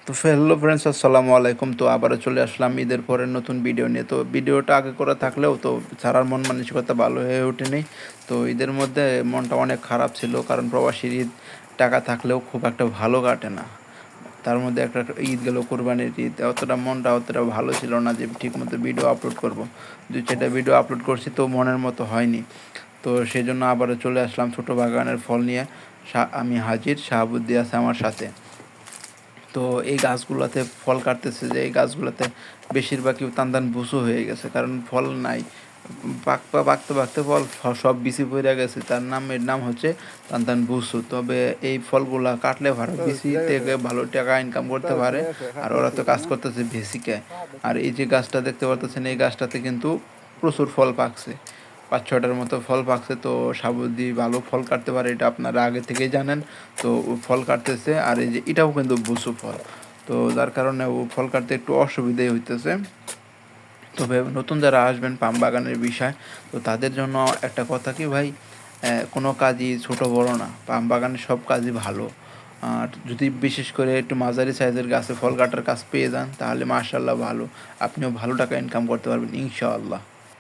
তো hello friends, আসসালামু আলাইকুম। তো আবারও চলে আসলাম ঈদের পরের নতুন ভিডিও নিয়ে। তো ভিডিওটা আগে করা থাকলেও তো ছাড়ার মন মানসিকতা ভালো হয়ে ওঠেনি। তো ঈদের মধ্যে মনটা অনেক খারাপ ছিল, কারণ প্রবাসীর ঈদ টাকা থাকলেও খুব একটা ভালো কাটে না। তার মধ্যে একটা ঈদ গেল, কোরবানির ঈদ, মনটা অতটা ভালো ছিল না যে ঠিকমতো ভিডিও আপলোড করব। 2-4টা ভিডিও আপলোড করছি, তো মনের মতো হয়নি। তো সেই জন্য আবারও চলে আসলাম ছোটো বাগানের ফল নিয়ে। আমি হাজির, শাহাবুদ্দি আছে আমার সাথে। তো এই গাছগুলোতে ফল কাটতেছে, যে এই গাছগুলোতে বেশিরভাগই টানটান ভুসু হয়ে গেছে, কারণ ফল নাই। পাকতে পাকতে সব বিচি পড়ে গেছে। এর নাম হচ্ছে টানটান ভুসু। তবে এই ফলগুলা কাটলে ভালো, বিচি থেকে ভালো টাকা ইনকাম করতে পারে। আর ওরা তো কাজ করতেছে ভেসিকে। আর এই যে গাছটা দেখতে পাচ্ছেন, এই গাছটাতে কিন্তু প্রচুর ফল পাকছে, 5-6টার মতো ফল পাকছে। তো সাবুদি ভালো ফল কাটতে পারে, এটা আপনারা আগে থেকেই জানেন। তো ও ফল কাটতেছে, আর এই যে এটাও কিন্তু বুসু ফল। তো যার কারণে ও ফল কাটতে একটু অসুবিধাই হইতেছে। তবে নতুন যারা আসবেন পাম বাগানের বিষয়, তো তাদের জন্য একটা কথা কি ভাই, কোনো কাজই ছোট বড় না, পাম বাগানের সব কাজই ভালো। আর যদি বিশেষ করে একটু মাঝারি সাইজের গাছে ফল কাটার কাজ পেয়ে যান, তাহলে মাশাআল্লাহ ভালো, আপনিও ভালো টাকা ইনকাম করতে পারবেন ইনশাআল্লাহ।